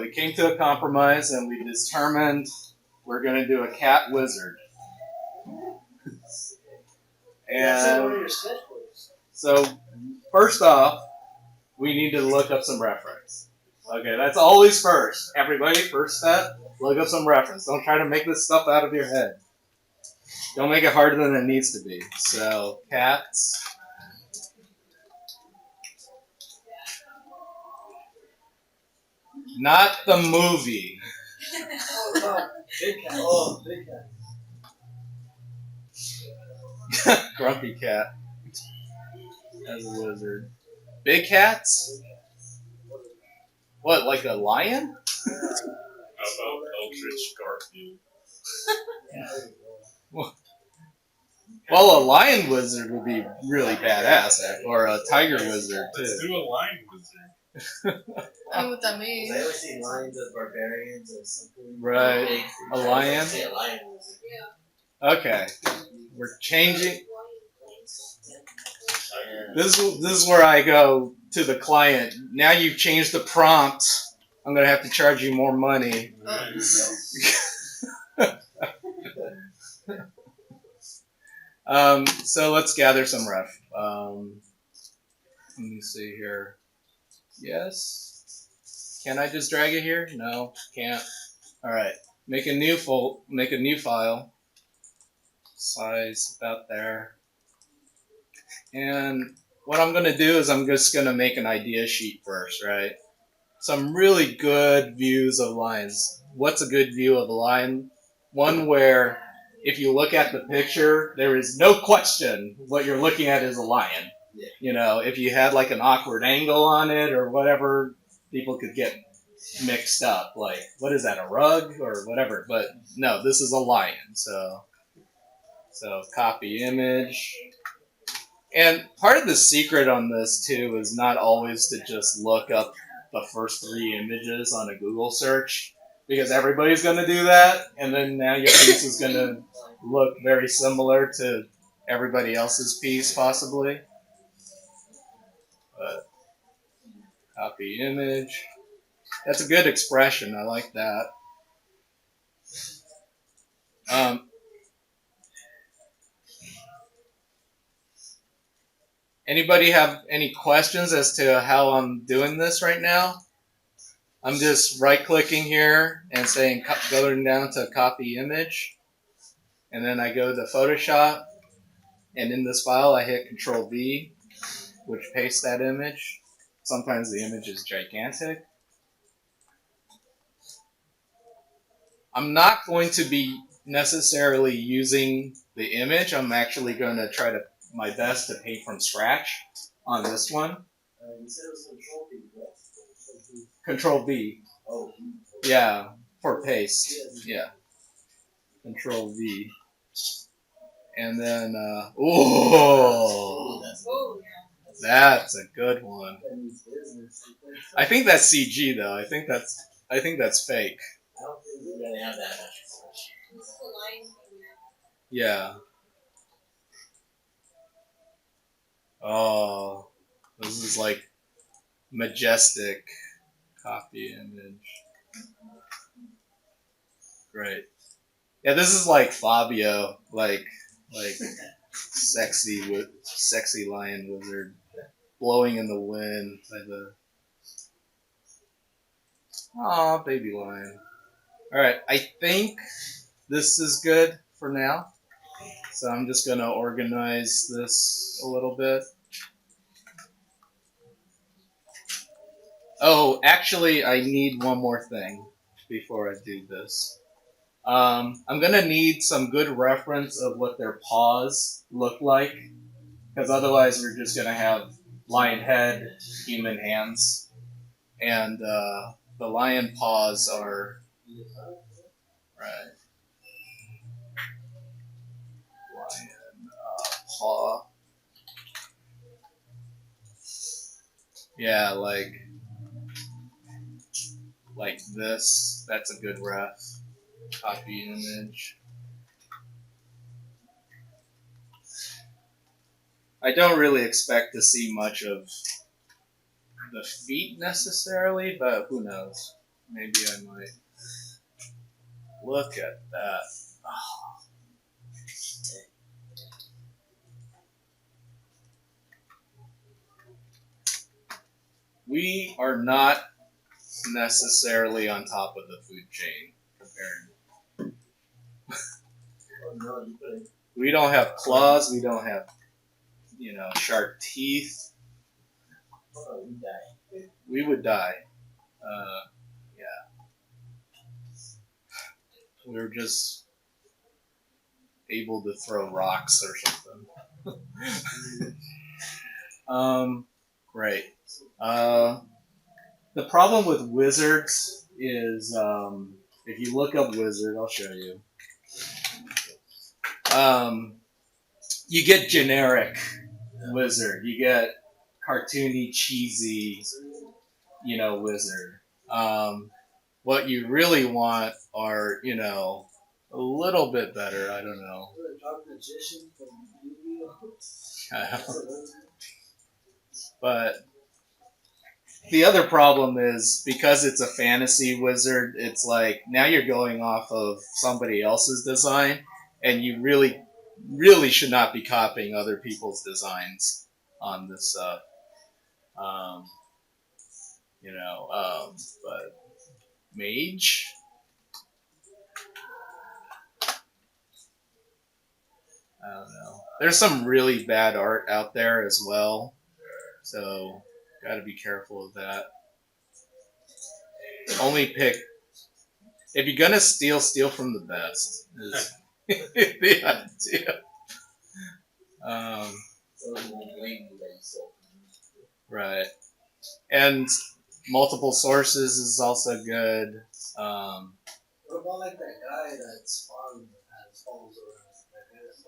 we came to a compromise and we determined we're going to do a cat wizard. And so, first off, we need to look up some reference. Okay, that's always first. Everybody, first step, look up some reference. Don't try to make this stuff out of your head. Don't make it harder than it needs to be. So, cats. Not the movie. Big cat. Oh, big cat. Grumpy cat as a wizard. Big cats? What, like a lion? How about Eldritch Garfield? Well, a lion wizard would be really badass, or a tiger wizard Let's too. do a lion wizard. I don't know what that means. I ever see Lions of Barbarians or something? Right. A lion? Yeah, a lion. Okay, we're changing. This is where I go to the client. Now you've changed the prompt. I'm gonna have to charge you more money. So let's gather some ref. Let me see here. Yes. Can I just drag it here? No, can't. All right. Make a new file. Size about there. And what I'm gonna do is I'm just gonna make an idea sheet first, right? Some really good views of lines. What's a good view of a line? One where if you look at the picture, there is no question what you're looking at is a lion. Yeah. You know, if you had like an awkward angle on it or whatever, people could get mixed up. Like, what is that, a rug or whatever? But no, this is a lion. So copy image. And part of the secret on this too is not always to just look up the first 3 images on a Google search, because everybody's going to do that, and then now your piece is going to look very similar to everybody else's piece, possibly. But copy image. That's a good expression. I like that. Anybody have any questions as to how I'm doing this right now? I'm just right-clicking here and saying, going down to copy image. And then I go to Photoshop. And in this file, I hit Control-V, which pastes that image. Sometimes the image is gigantic. I'm not going to be necessarily using the image. I'm actually going to try my best to paint from scratch on this one. You said it was Control-V, what? Control-V. Oh. Yeah, for paste. Yeah. Control-V. And then, that's a good one. I think that's CG though. I think that's fake. I don't think we're gonna have that much. Yeah. Oh, this is like majestic. Copy image. Great. Yeah, this is like Fabio, like sexy lion wizard, blowing in the wind by the. Aw, baby lion. All right, I think this is good for now. So I'm just gonna organize this a little bit. Oh, actually, I need one more thing before I do this. I'm gonna need some good reference of what their paws look like, because otherwise we're just gonna have lion head, human hands, and the lion paws are right. Lion paw. Yeah, like this. That's a good ref. Copy image. I don't really expect to see much of the feet necessarily, but who knows. maybe I might look at that. Oh. We are not necessarily on top of the food chain compared. Oh no, you couldn't. We don't have claws. We don't have, sharp teeth. Oh, you die. We would die. Yeah. We're just able to throw rocks or something. Great. The problem with wizards is, if you look up wizard, I'll show you. You get generic wizard. You get cartoony, cheesy, wizard. What you really want are, a little bit better. I don't know. The dark magician from Yu-Gi-Oh. But the other problem is because it's a fantasy wizard, it's like now you're going off of somebody else's design, and you really, really should not be copying other people's designs on this stuff. But mage. I don't know. There's some really bad art out there as well, so got to be careful of that. Only pick if you're gonna steal from the best. Is the idea. Right, and multiple sources is also good. What about like that guy that spawned has falls around?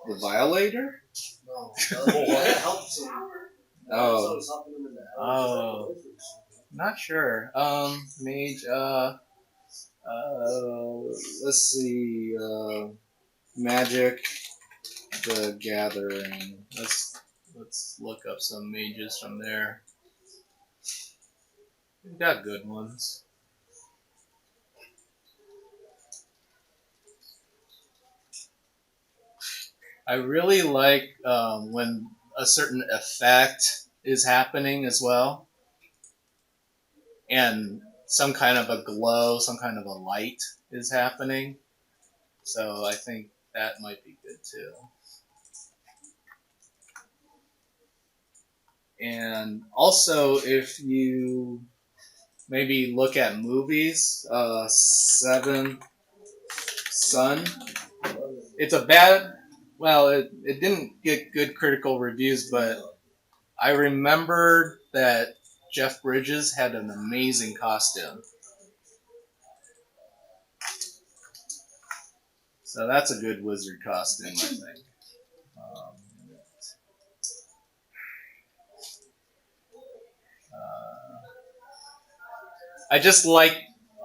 The Violator? No, the guy that helps him. Oh. So he's helping him in the Oh. Not sure. Mage. Let's see. Magic the Gathering. Let's look up some mages from there. We've got good ones. I really like when a certain effect is happening as well, and some kind of a glow, some kind of a light is happening. So I think that might be good too. And also, if you maybe look at movies, Seven Son, it's a bad. Well, it didn't get good critical reviews, but I remember that Jeff Bridges had an amazing costume. So that's a good wizard costume, I think.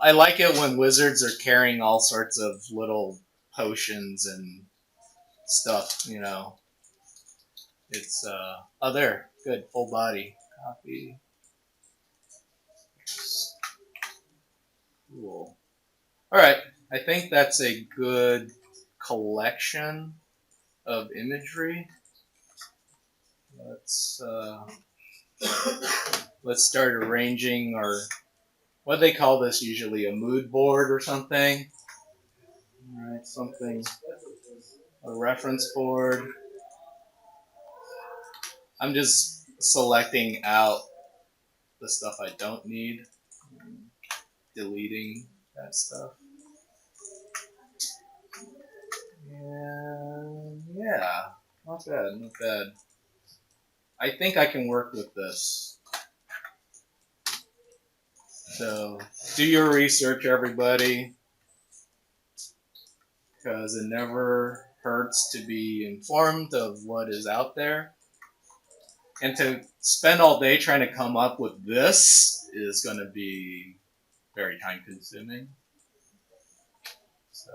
I like it when wizards are carrying all sorts of little potions and stuff, It's, oh, there. Good. Full body. Copy. Cool. Alright. I think that's a good collection of imagery. Let's start arranging our, what do they call this usually, a mood board or something? Alright, something, a reference board. I'm just selecting out the stuff I don't need, deleting that stuff. And yeah, not bad, not bad. I think I can work with this. So, do your research, everybody, because it never hurts to be informed of what is out there. And to spend all day trying to come up with this is going to be very time consuming. So,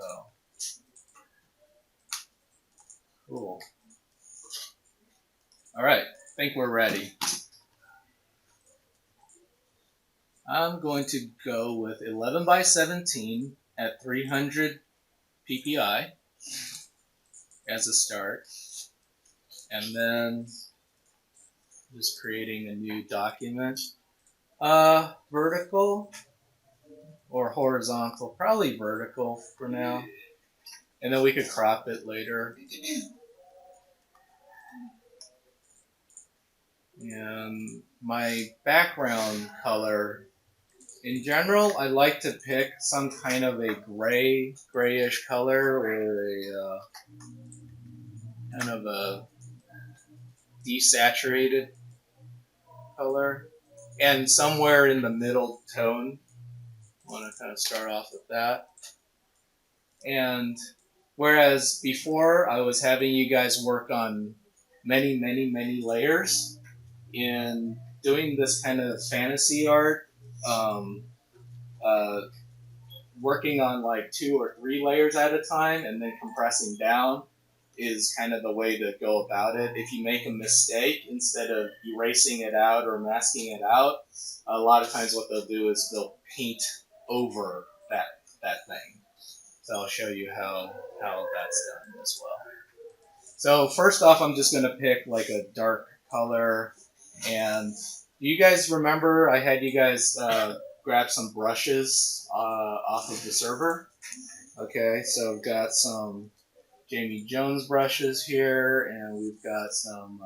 cool. All right, I think we're ready. I'm going to go with 11 by 17 at 300 ppi as a start, and then just creating a new document. Vertical or horizontal? Probably vertical for now, and then we could crop it later. And my background color, in general, I like to pick some kind of a grayish color, or a kind of a desaturated color, and somewhere in the middle tone. I want to kind of start off with that. And whereas before I was having you guys work on many layers, in doing this kind of fantasy art, um, uh, working on like 2 or 3 layers at a time and then compressing down is kind of the way to go about it. If you make a mistake, instead of erasing it out or masking it out, a lot of times what they'll do is they'll paint over that thing. So I'll show you how that's done as well. So first off, I'm just going to pick like a dark color. And do you guys remember I had you guys grab some brushes off of the server? Okay, so I've got some Jamie Jones brushes here, and we've got some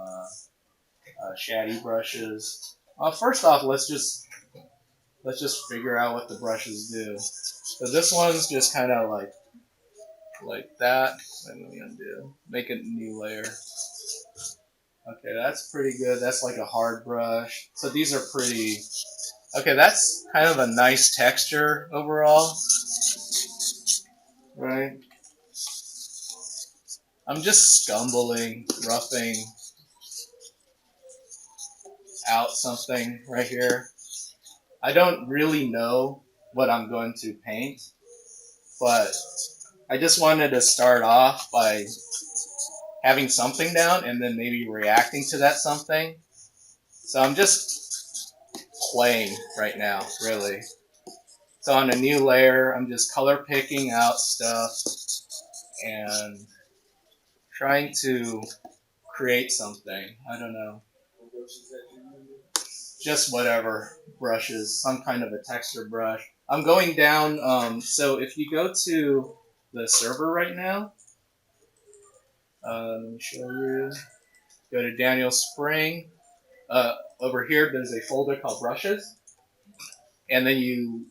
Shaddy brushes. First off, let's just figure out what the brushes do. So this one's just kind of like that. Let me undo. Make a new layer. Okay, that's pretty good. That's like a hard brush. So these are pretty. Okay, that's kind of a nice texture overall, right? I'm just scumbling, roughing out something right here. I don't really know what I'm going to paint, but I just wanted to start off by having something down and then maybe reacting to that something. So I'm just playing right now, really. So on a new layer, I'm just color picking out stuff and trying to create something. I don't know. Just whatever brushes, some kind of a texture brush. I'm going down, so if you go to the server right now, let me show you. Go to Daniel Spring. Over here, there's a folder called brushes. And then you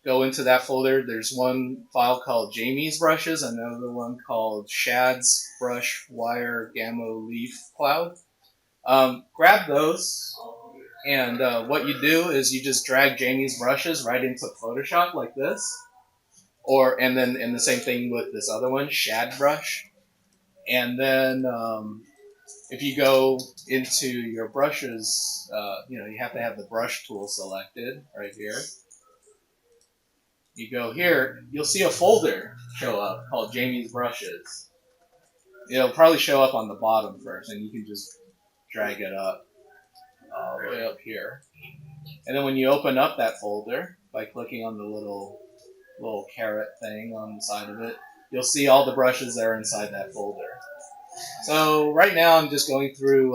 go into that folder. There's one file called Jamie's brushes, another one called Shad's brush wire gamma leaf cloud. Grab those, and what you do is you just drag Jamie's brushes right into Photoshop like this, and the same thing with this other one, Shad brush. And then if you go into your brushes, you have to have the brush tool selected right here. You go here, you'll see a folder show up called Jamie's brushes. It'll probably show up on the bottom first, and you can just drag it up all the way up here. And then when you open up that folder by clicking on the little caret thing on the side of it, you'll see all the brushes that are inside that folder. So right now I'm just going through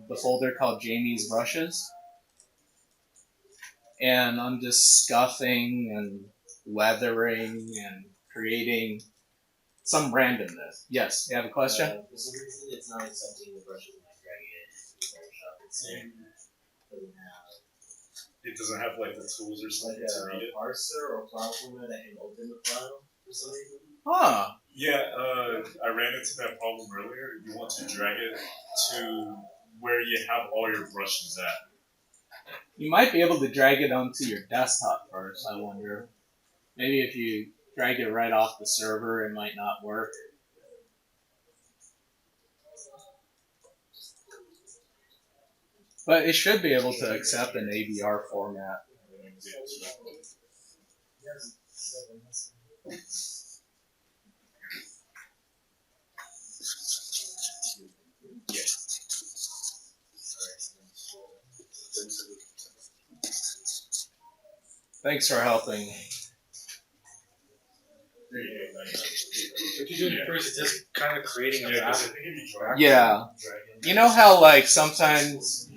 the folder called Jamie's brushes, and I'm just scuffing and weathering and creating some randomness. Yes, you have a question? For some reason, it's not accepting the brushes when I drag it into Photoshop. It's saying doesn't have It doesn't have like the tools or something to read it. parser or file format that can open the file for some reason. Huh. Yeah, I ran into that problem earlier. You want to drag it to where you have all your brushes at. You might be able to drag it onto your desktop first, I wonder. Maybe if you drag it right off the server, it might not work. But it should be able to accept an ABR format. Thanks for helping. What you're doing first is just kind of creating a map. Yeah. You know how like sometimes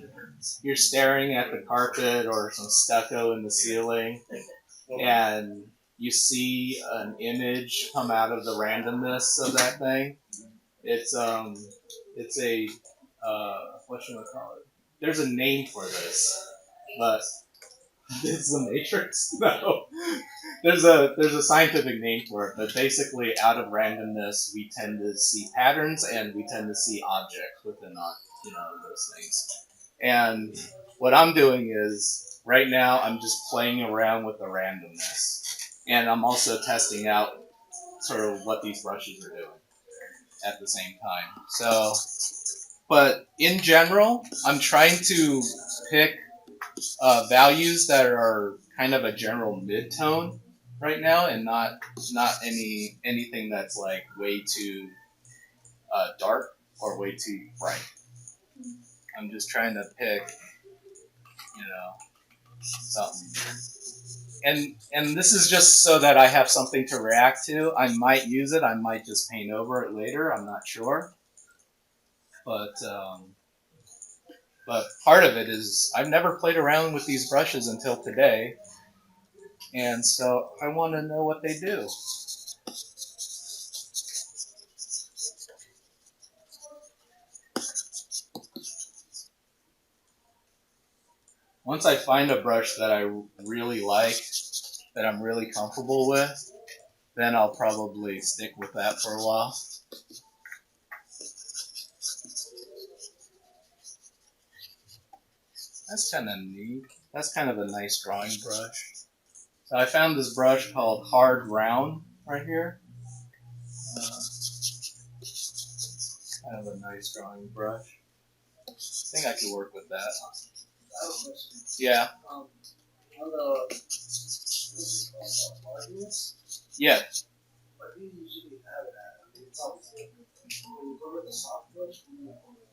you're staring at the carpet or some stucco in the ceiling and you see an image come out of the randomness of that thing? It's a what should I call it? There's a name for this, but it's the Matrix. No, there's a scientific name for it, but basically, out of randomness, we tend to see patterns and we tend to see objects within those things. And what I'm doing is right now I'm just playing around with the randomness, and I'm also testing out sort of what these brushes are doing at the same time. So, but in general, I'm trying to pick values that are kind of a general mid-tone right now, and not anything that's like way too dark or way too bright. I'm just trying to pick, something. And this is just so that I have something to react to. I might use it. I might just paint over it later. I'm not sure. But part of it is I've never played around with these brushes until today, and so I want to know what they do. Once I find a brush that I really like, that I'm really comfortable with, then I'll probably stick with that for a while. That's kind of neat. That's kind of a nice drawing brush. So I found this brush called Hard Round right here. Kind of a nice drawing brush. I think I could work with that. I have a question. Yeah. On the what's it called, hardness? Yeah. What do you usually have it at? I mean, it's always different. When you go with the soft brush, when you go with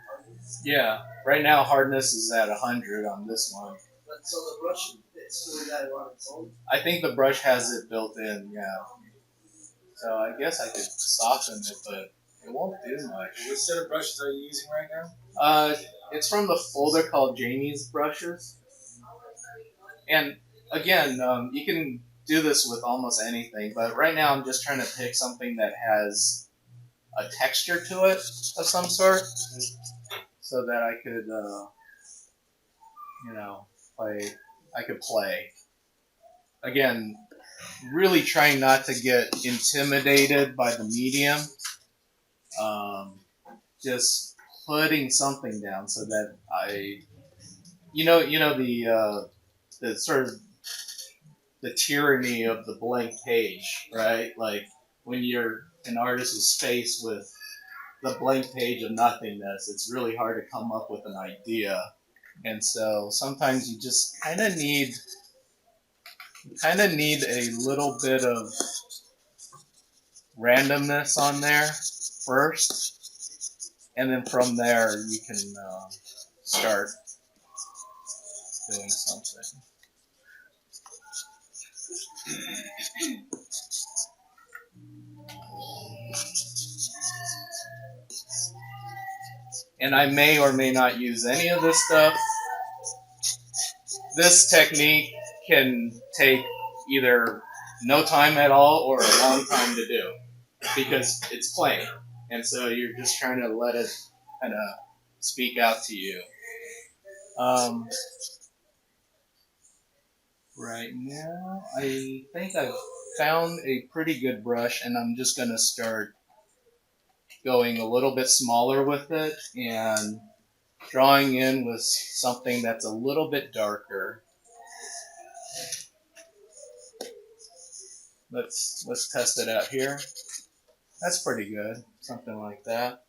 hardness. Yeah. Right now hardness is at 100 on this one. But so the brush fits the way that on its own. I think the brush has it built in, yeah. So I guess I could soften it, but it won't do much. What set of brushes are you using right now? It's from the folder called Jamie's Brushes. And again, you can do this with almost anything, but right now I'm just trying to pick something that has a texture to it of some sort, so that I could, play. Again, really trying not to get intimidated by the medium. Just putting something down so that the sort of the tyranny of the blank page, right? Like when an artist is faced with the blank page of nothingness, it's really hard to come up with an idea. And so sometimes you just kind of need a little bit of randomness on there first, and then from there you can start doing something. And I may or may not use any of this stuff. This technique can take either no time at all or a long time to do, because it's plain. And so you're just trying to let it kind of speak out to you. Right now, I think I've found a pretty good brush, and I'm just going to start going a little bit smaller with it and drawing in with something that's a little bit darker. Let's test it out here. That's pretty good, something like that.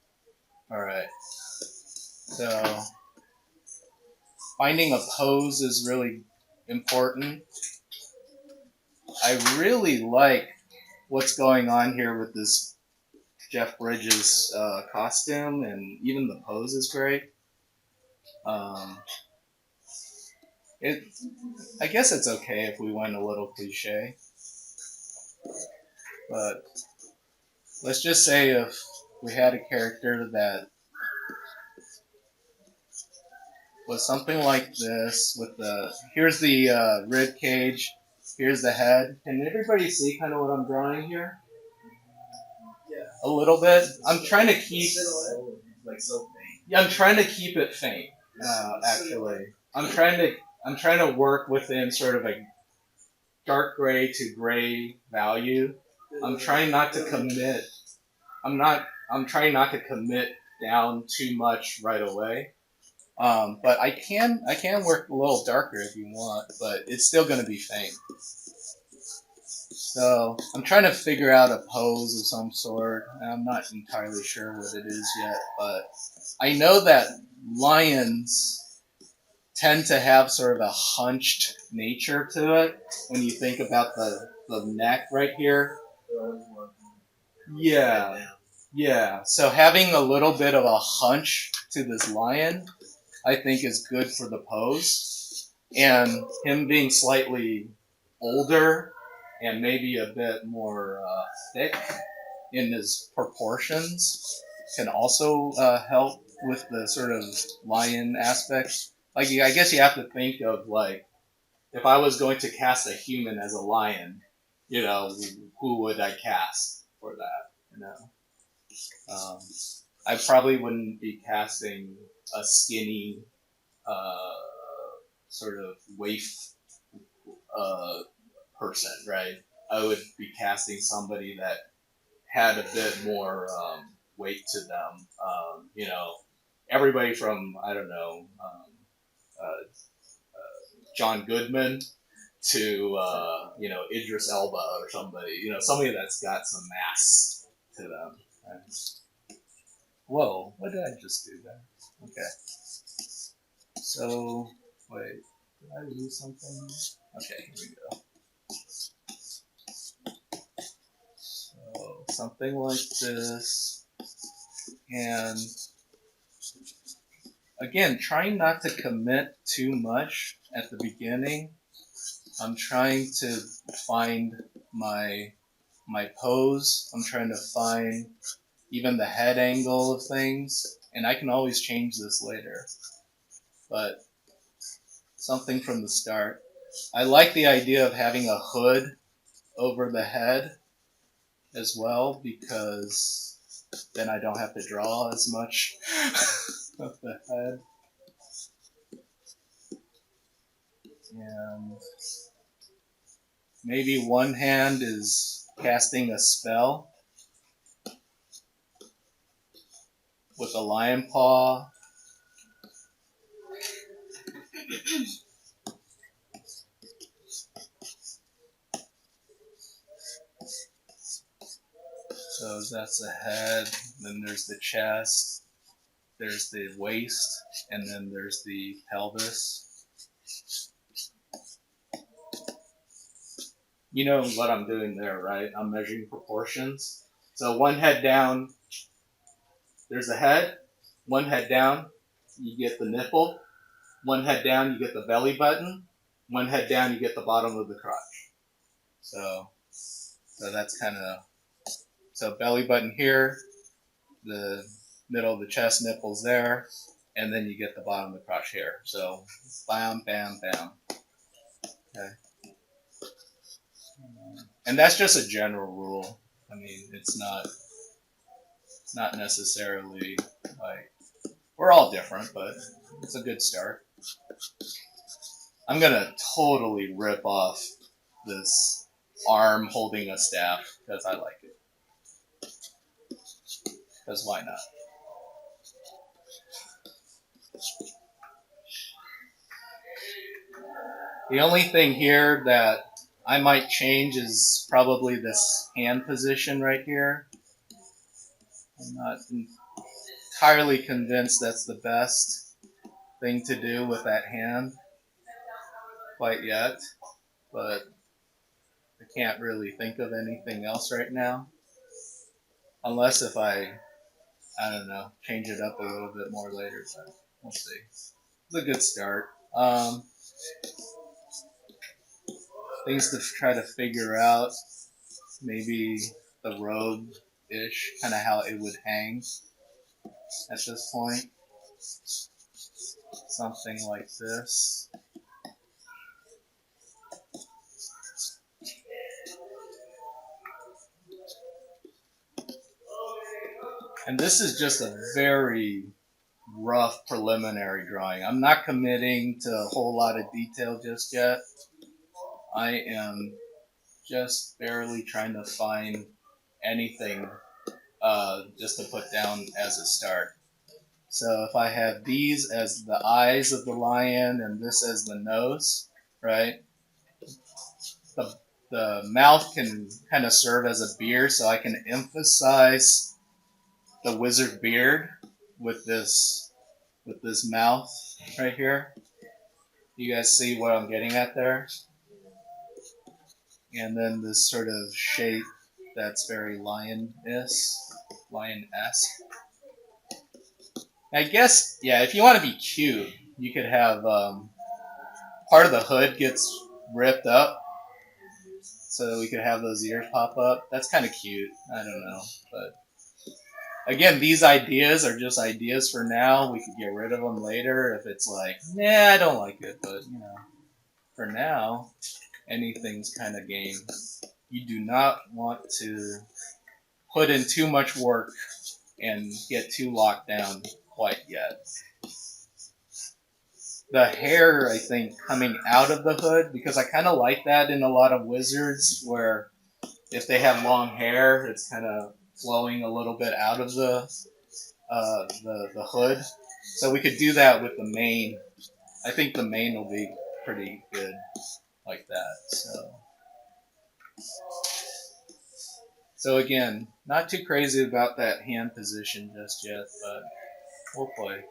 All right. So finding a pose is really important. I really like what's going on here with this Jeff Bridges costume, and even the pose is great. I guess it's okay if we went a little cliche, but let's just say if we had a character that was something like this with here's the rib cage, here's the head. Can everybody see kind of what I'm drawing here? Yeah. A little bit. I'm trying to keep. Like so faint. Yeah, I'm trying to keep it faint. Actually, I'm trying to work within sort of a dark gray to gray value. I'm trying not to commit. I'm trying not to commit down too much right away. But I can work a little darker if you want, but it's still going to be faint. So I'm trying to figure out a pose of some sort. I'm not entirely sure what it is yet, but I know that lions tend to have sort of a hunched nature to it when you think about the neck right here. Yeah. Yeah. So having a little bit of a hunch to this lion, I think, is good for the pose. And him being slightly older and maybe a bit more thick in his proportions can also help with the sort of lion aspect. Like, I guess you have to think of, like, if I was going to cast a human as a lion, you know, who would I cast for that, you know? I probably wouldn't be casting a skinny, sort of waif person, right? I would be casting somebody that had a bit more weight to them. You know, everybody from, I don't know, John Goodman to you know, Idris Elba or somebody. You know, somebody that's got some mass to them. Right? Whoa, what did I just do there? Okay. So, wait, did I lose something? Okay, here we go. So, something like this. And again, trying not to commit too much at the beginning. I'm trying to find my pose. I'm trying to find even the head angle of things, and I can always change this later. But something from the start. I like the idea of having a hood over the head as well, because then I don't have to draw as much of the head. And maybe one hand is casting a spell with a lion paw. So that's the head, then there's the chest, there's the waist, and then there's the pelvis. You know what I'm doing there, right? I'm measuring proportions. So one head down, there's the head. One head down, you get the nipple. One head down, you get the belly button. One head down, you get the bottom of the crotch. So that's kind of, so belly button here, the middle of the chest, nipples there, and then you get the bottom of the crotch here. So bam, bam, bam. Okay. And that's just a general rule. I mean, it's not necessarily like, we're all different, but it's a good start. I'm gonna totally rip off this arm holding a staff because I like it. Because why not? The only thing here that I might change is probably this hand position right here. I'm not entirely convinced that's the best thing to do with that hand quite yet, but I can't really think of anything else right now. Unless if I don't know, change it up a little bit more later, but we'll see. It's a good start. Things to try to figure out. Maybe the robe-ish, kind of how it would hang at this point. Something like this. And this is just a very rough preliminary drawing. I'm not committing to a whole lot of detail just yet. I am just barely trying to find anything just to put down as a start. So if I have these as the eyes of the lion and this as the nose, right? The mouth can kind of serve as a beard, so I can emphasize the wizard beard with this mouth right here. You guys see what I'm getting at there? And then this sort of shape that's very lion-esque. I guess, yeah, if you want to be cute, you could have part of the hood gets ripped up, so we could have those ears pop up. That's kind of cute. I don't know, but again, these ideas are just ideas for now. We could get rid of them later if it's like, nah, I don't like it. But you know, for now, anything's kind of game. You do not want to put in too much work and get too locked down quite yet. The hair, I think, coming out of the hood, because I kind of like that in a lot of wizards, where if they have long hair, it's kind of flowing a little bit out of the hood. So we could do that with the mane. I think the mane will be pretty good like that. So again, not too crazy about that hand position just yet, but we'll play.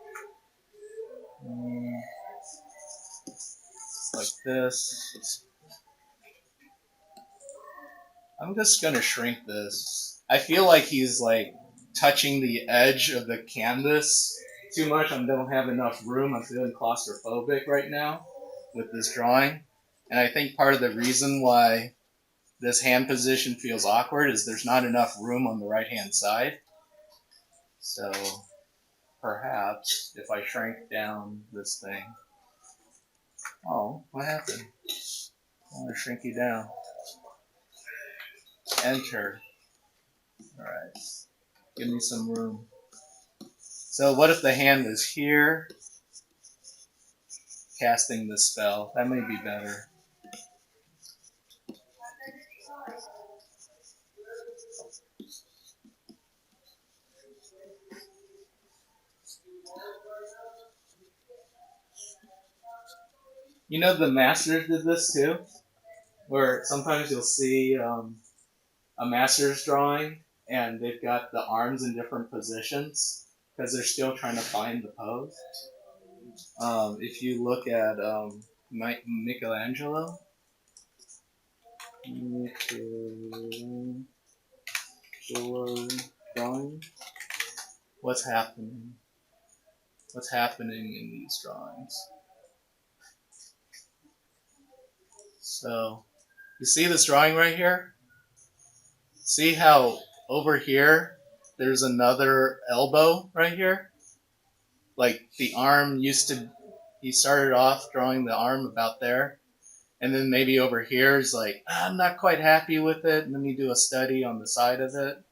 Like this. I'm just gonna shrink this. I feel like he's like touching the edge of the canvas too much. I don't have enough room. I'm feeling claustrophobic right now with this drawing. And I think part of the reason why this hand position feels awkward is there's not enough room on the right hand side. So perhaps if I shrink down this thing. Oh, what happened? I want to shrink you down. Enter. Alright. Give me some room. So what if the hand was here? Casting the spell. That may be better. You know the masters did this too? Where sometimes you'll see a master's drawing and they've got the arms in different positions because they're still trying to find the pose. If you look at Michelangelo drawing, what's happening? What's happening in these drawings? So, you see this drawing right here? See how over here there's another elbow right here? Like the arm he started off drawing the arm about there, and then maybe over here is like, I'm not quite happy with it, and let me do a study on the side of it.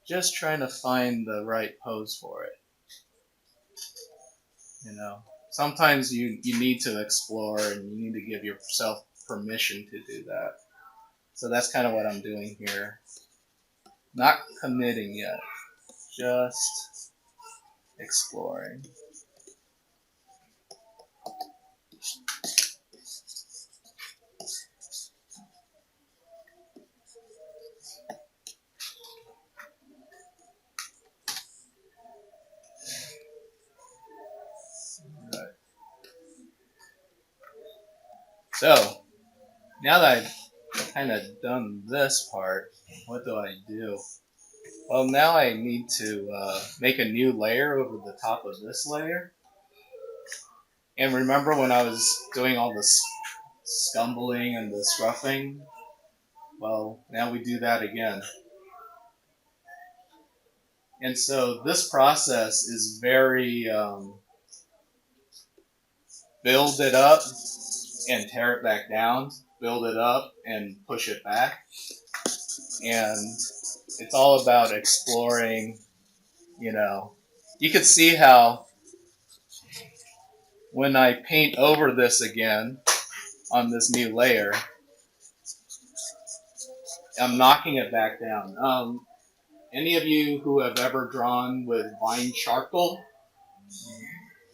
Just trying to find the right pose for it. You know, sometimes you need to explore and you need to give yourself permission to do that. So that's kind of what I'm doing here. Not committing yet, just exploring. Right. So, now that I've kind of done this part, what do I do? Well, now I need to make a new layer over the top of this layer. And remember when I was doing all this scumbling and the scruffing? Well, now we do that again. And so this process is very build it up and tear it back down, build it up and push it back. And it's all about exploring, you know. You could see how when I paint over this again on this new layer, I'm knocking it back down. Any of you who have ever drawn with Vine charcoal,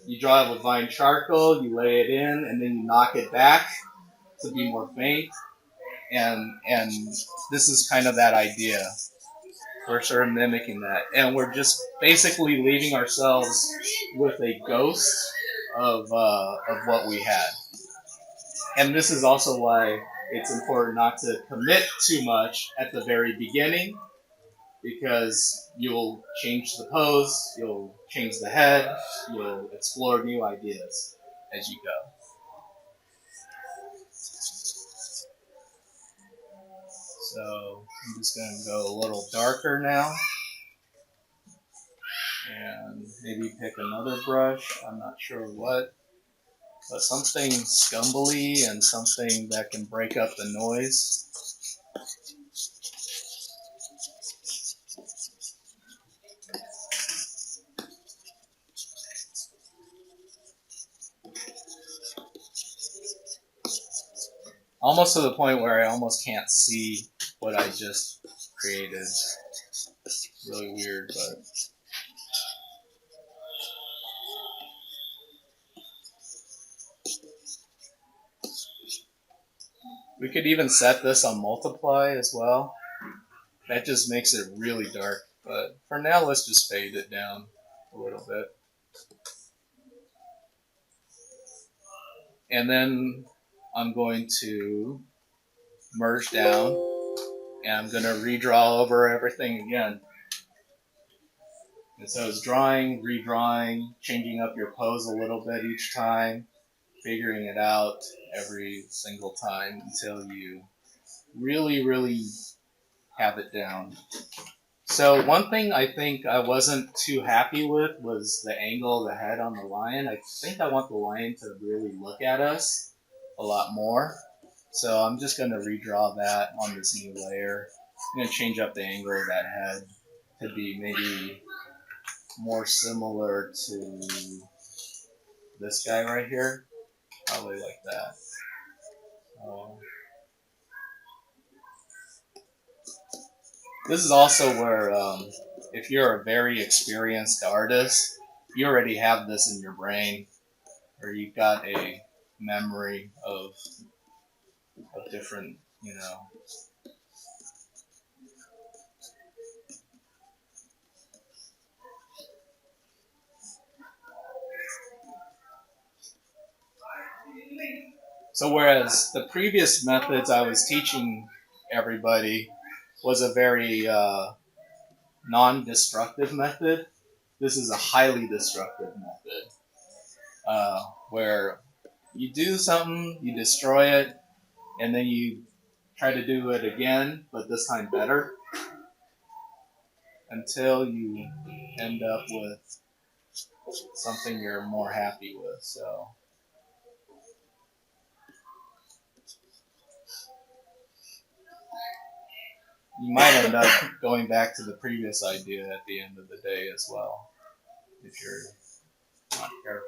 you draw it with Vine charcoal, you lay it in, and then you knock it back to be more faint. And this is kind of that idea. We're sort of mimicking that, and we're just basically leaving ourselves with a ghost of what we had. And this is also why it's important not to commit too much at the very beginning, because you'll change the pose, you'll change the head, you'll explore new ideas as you go. So I'm just going to go a little darker now, and maybe pick another brush. I'm not sure what, but something scumbly and something that can break up the noise. Almost to the point where I almost can't see what I just created. It's really weird, but we could even set this on multiply as well. That just makes it really dark. But for now, let's just fade it down a little bit. And then I'm going to merge down, and I'm going to redraw over everything again. And so it's drawing, redrawing, changing up your pose a little bit each time, figuring it out every single time until you really, really have it down. So one thing I think I wasn't too happy with was the angle of the head on the lion. I think I want the lion to really look at us a lot more. So I'm just going to redraw that on this new layer. I'm going to change up the angle of that head to be maybe more similar to this guy right here. Probably like that. This is also where, if you're a very experienced artist, you already have this in your brain, or you've got a memory of different, So whereas the previous methods I was teaching everybody was a very non-destructive method, this is a highly destructive method, where you do something, you destroy it, and then you try to do it again, but this time better, until you end up with something you're more happy with. So you might end up going back to the previous idea at the end of the day as well, if you're not careful.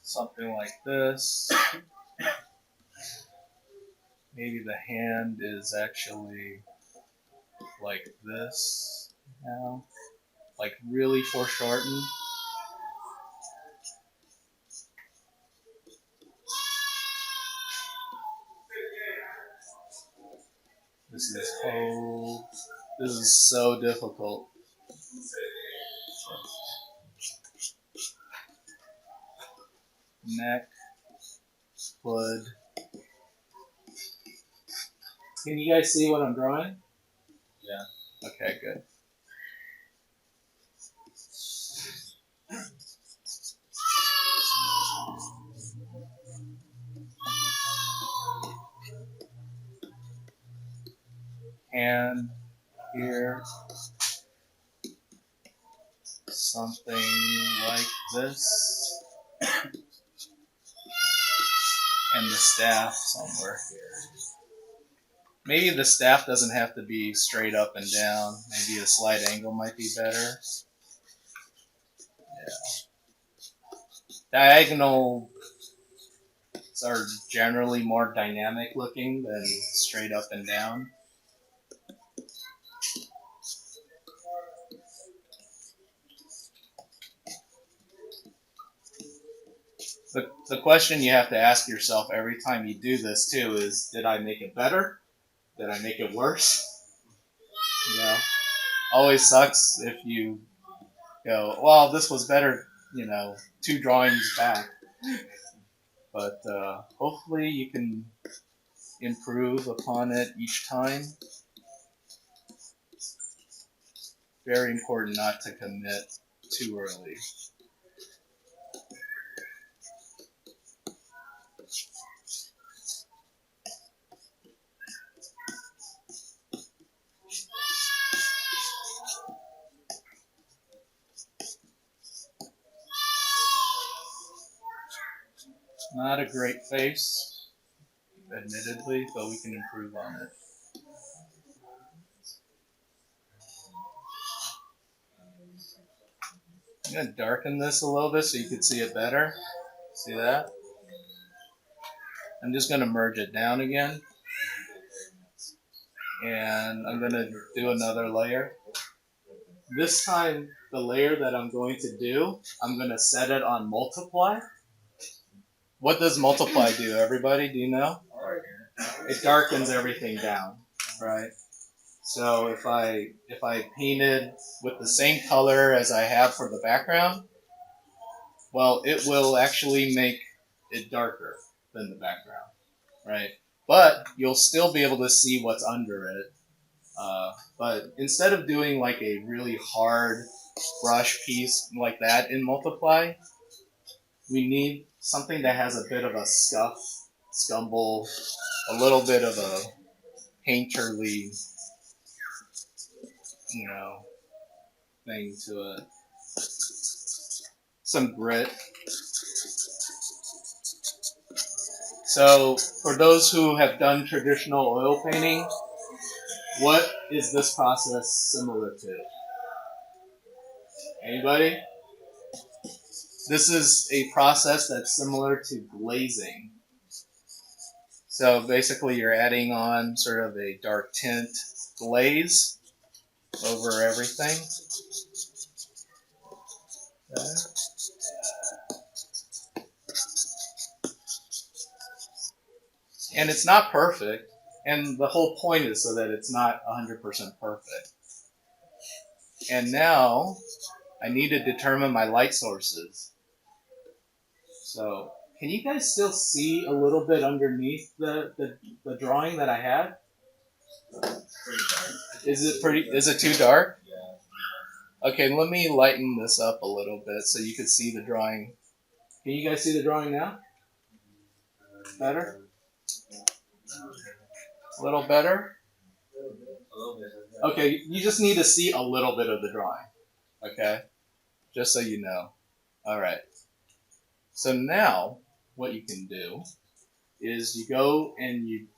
Something like this. Maybe the hand is actually like this now, like really foreshortened. This is so difficult. Neck, hood, Can you guys see what I'm drawing? Yeah. Okay, good. And here, something like this. And the staff somewhere here. Maybe the staff doesn't have to be straight up and down. Maybe a slight angle might be better. Yeah. Diagonals are generally more dynamic looking than straight up and down. The question you have to ask yourself every time you do this too is, did I make it better? Did I make it worse? You know, always sucks if you go, well, this was better, 2 drawings back. But hopefully you can improve upon it each time. Very important not to commit too early. Not a great face, admittedly, but we can improve on it. I'm going to darken this a little bit so you can see it better. See that? I'm just going to merge it down again. And I'm going to do another layer. This time, the layer that I'm going to do, I'm going to set it on multiply. What does multiply do, everybody? Do you know? It darkens everything down, right? So if I painted with the same color as I have for the background, well, it will actually make it darker than the background, right? But you'll still be able to see what's under it. But instead of doing like a really hard brush piece like that in multiply, we need something that has a bit of a scumble, a little bit of a painterly, thing to it. Some grit. So, for those who have done traditional oil painting, what is this process similar to? Anybody? This is a process that's similar to glazing. So basically you're adding on sort of a dark tint glaze over everything. Okay. And it's not perfect, and the whole point is so that it's not 100% perfect. And now I need to determine my light sources. So can you guys still see a little bit underneath the drawing that I had? Is it too dark? Okay, let me lighten this up a little bit so you can see the drawing. Can you guys see the drawing now? Better? A little better? Okay, you just need to see a little bit of the drawing. Okay? Just so you know. Alright. So now, what you can do is you go and you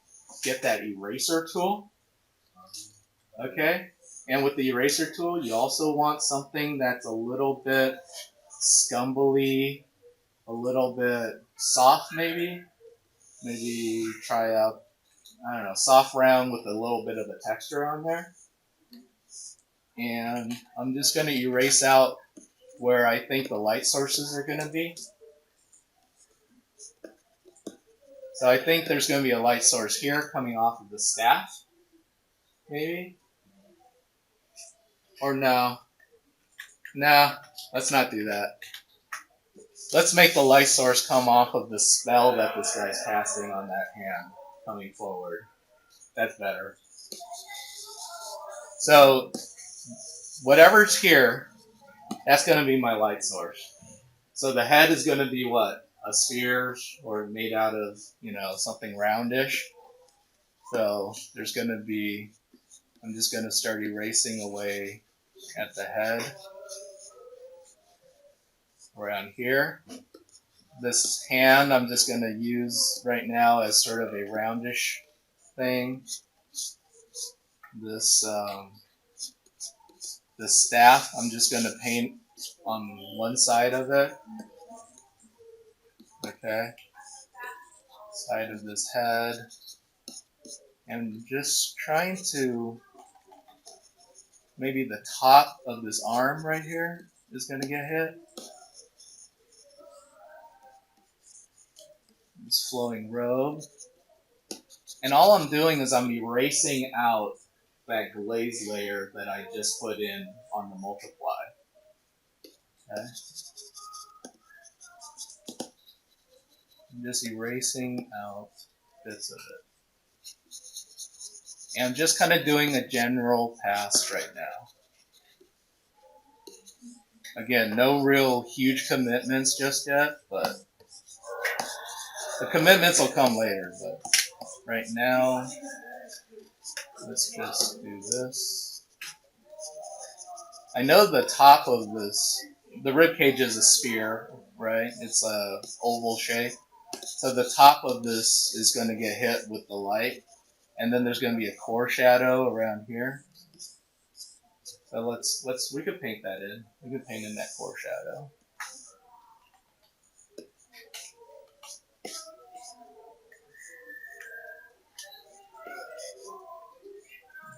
get that eraser tool. Okay? And with the eraser tool, you also want something that's a little bit scumbly, a little bit soft maybe. Maybe try out, soft round with a little bit of a texture on there. And I'm just going to erase out where I think the light sources are going to be. So I think there's going to be a light source here coming off of the staff. Maybe? Or no. Nah, let's not do that. Let's make the light source come off of the spell that this guy's casting on that hand coming forward. That's better. So whatever's here, that's going to be my light source. So the head is going to be what? A sphere or made out of, something roundish. So there's going to be, I'm just going to start erasing away at the head. Around here. This hand I'm just going to use right now as sort of a roundish thing. This staff I'm just going to paint on one side of it. Okay. Side of this head. And just trying to, maybe the top of this arm right here is going to get hit. This flowing robe. And all I'm doing is I'm erasing out that glaze layer that I just put in on the multiply. Okay. I'm just erasing out bits of it. And I'm just kind of doing a general pass right now. Again, no real huge commitments just yet, but the commitments will come later. But right now, let's just do this. I know the top of this, the rib cage is a sphere, right? It's a oval shape. So the top of this is going to get hit with the light. And then there's going to be a core shadow around here. So we could paint that in. We could paint in that core shadow.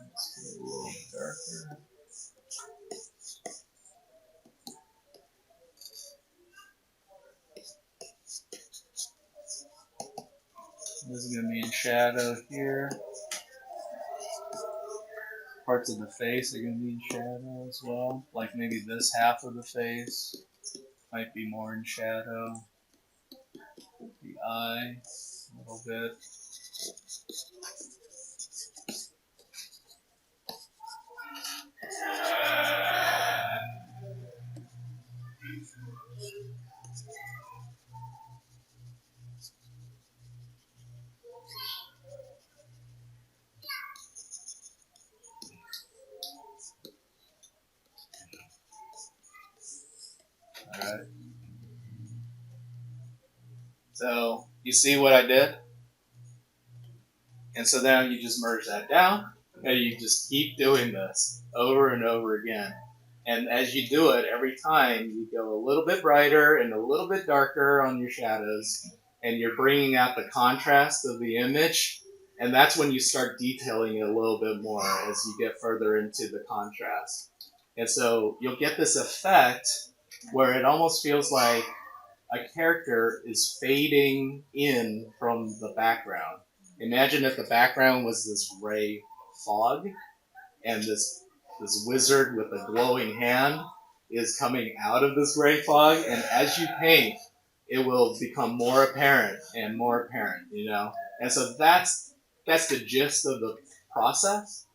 Let's get a little darker. This is going to be in shadow here. Parts of the face are going to be in shadow as well. Like maybe this half of the face might be more in shadow. The eye, a little bit. Alright. So, you see what I did? And so now you just merge that down, and you just keep doing this over and over again. And as you do it, every time you go a little bit brighter and a little bit darker on your shadows, and you're bringing out the contrast of the image, and that's when you start detailing it a little bit more as you get further into the contrast. And so you'll get this effect where it almost feels like a character is fading in from the background. Imagine if the background was this gray fog, and this wizard with a glowing hand is coming out of this gray fog, and as you paint, it will become more apparent and more apparent, And so that's the gist of the process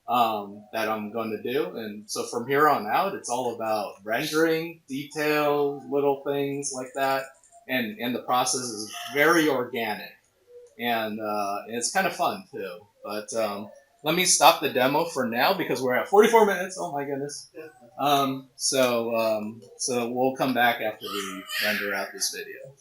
that I'm going to do. And so from here on out, it's all about rendering, detail, little things like that. And the process is very organic. And it's kind of fun, too. But let me stop the demo for now because we're at 44 minutes. Oh, my goodness. So we'll come back after we render out this video.